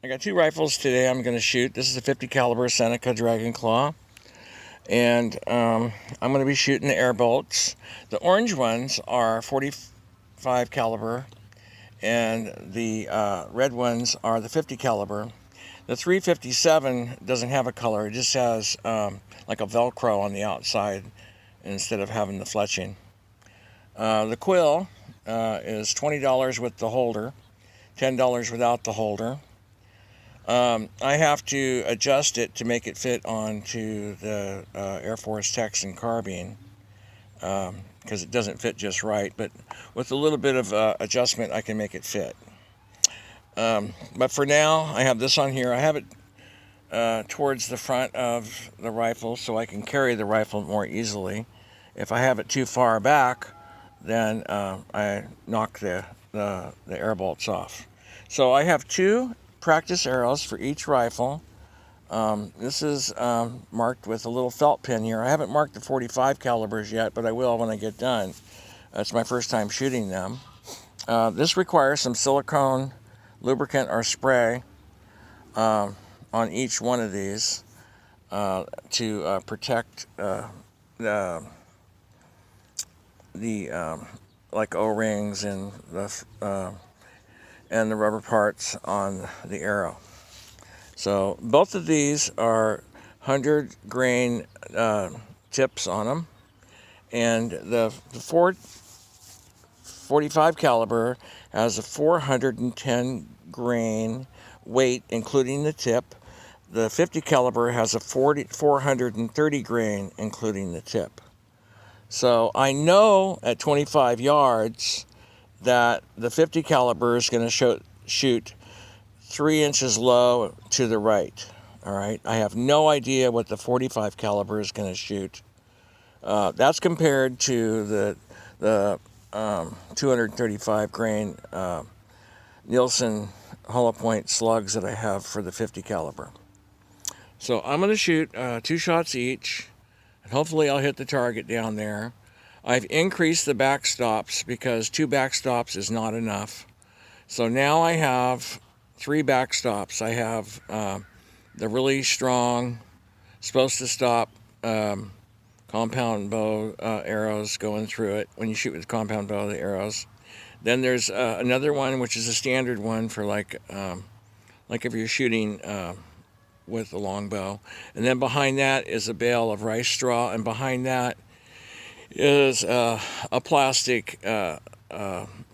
I got two rifles today I'm going to shoot. This is a 50 caliber Seneca Dragonclaw, and I'm going to be shooting the air bolts. The orange ones are 45 caliber, and the red ones are the 50 caliber. The 357 doesn't have a color; it just has like a Velcro on the outside instead of having the fletching. The quill is $20 with the holder, $10 without the holder. I have to adjust it to make it fit onto the Air Force Texan Carbine because it doesn't fit just right, but with a little bit of adjustment I can make it fit. But for now I have this on here. I have it towards the front of the rifle so I can carry the rifle more easily. If I have it too far back, then I knock the air bolts off. So I have two practice arrows for each rifle. This is marked with a little felt pin here. I haven't marked the 45 calibers yet, but I will when I get done. It's my first time shooting them. This requires some silicone lubricant or spray on each one of these to protect the like O-rings and the rubber parts on the arrow. So both of these are 100 grain tips on them, and the 45 caliber has a 410 grain weight including the tip. The 50 caliber has a 430 grain including the tip. So I know at 25 yards that the 50 caliber is going to shoot 3 inches low to the right. All right. I have no idea what the 45 caliber is going to shoot. That's compared to the 235 grain Nielsen hollow point slugs that I have for the 50 caliber. So I'm going to shoot 2 shots each, and hopefully I'll hit the target down there. I've increased the backstops because 2 backstops is not enough. So now I have 3 backstops. I have the really strong, supposed to stop compound bow arrows going through it when you shoot with the compound bow, the arrows. Then there's another one which is a standard one for like if you're shooting with a long bow. And then behind that is a bale of rice straw, and behind that is a plastic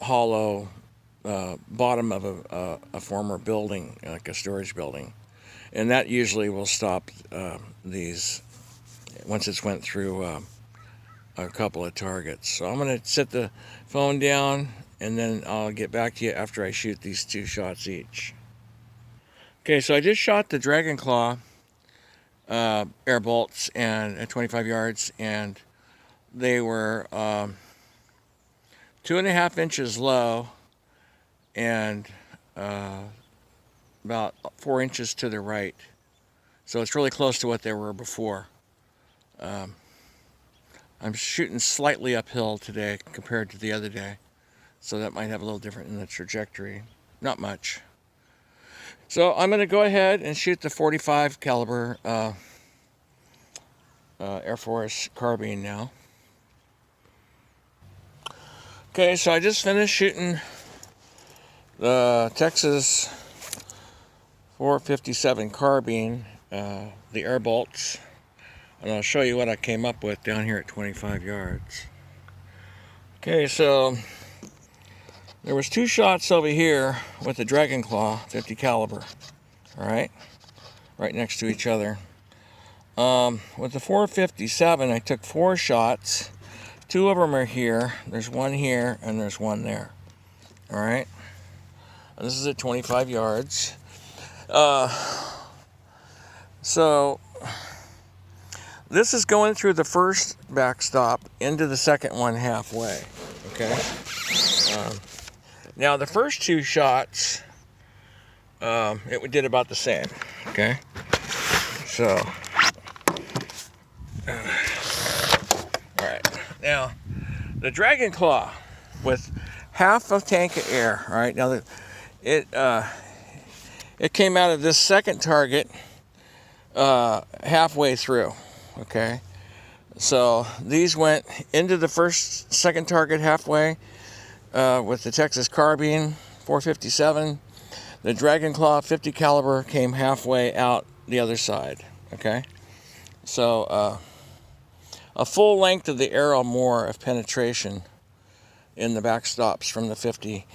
hollow bottom of a former building, like a storage building. And that usually will stop these once it's went through a couple of targets. So I'm going to set the phone down, and then I'll get back to you after I shoot these 2 shots each. Okay, so I just shot the Dragonclaw air bolts and at 25 yards, and they were 2.5 inches low and about 4 inches to the right. So it's really close to what they were before. I'm shooting slightly uphill today compared to the other day, so that might have a little different in the trajectory. Not much. So I'm going to go ahead and shoot the 45 caliber Air Force carbine now. Okay, so I just finished shooting the Texas 457 carbine, the air bolts, and I'll show you what I came up with down here at 25 yards. Okay, so there was 2 shots over here with the Dragonclaw 50 caliber, all right next to each other. With the 457, I took 4 shots. 2 of them are here. There's one here, and there's one there. All right. This is at 25 yards. So this is going through the first backstop into the second one halfway. Okay. Now the first 2 shots, it did about the same. Okay. So. All right. Now, the Dragonclaw with half a tank of air. All right. Now, it came out of this second target halfway through. Okay, so these went into the second target halfway with the Texas Carbine 457. The Dragonclaw 50 caliber came halfway out the other side. Okay, so a full length of the arrow more of penetration in the backstops from the 50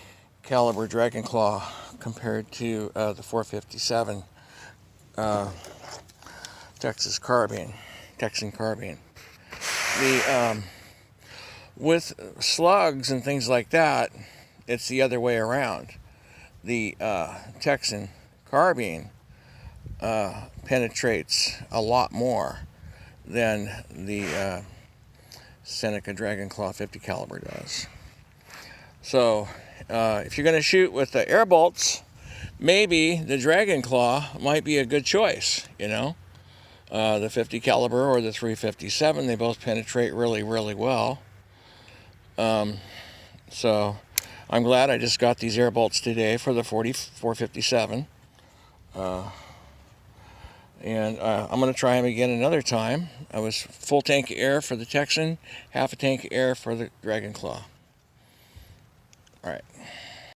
caliber Dragonclaw compared to the 457 Texan Carbine. With slugs and things like that, it's the other way around. The Texan Carbine penetrates a lot more than the Seneca Dragonclaw 50 caliber does. So if you're going to shoot with the air bolts, maybe the Dragonclaw might be a good choice. The 50 caliber or the 357, they both penetrate really, really well. So I'm glad I just got these air bolts today for the 457. And I'm going to try them again another time. I was full tank of air for the Texan, half a tank of air for the Dragonclaw. All right.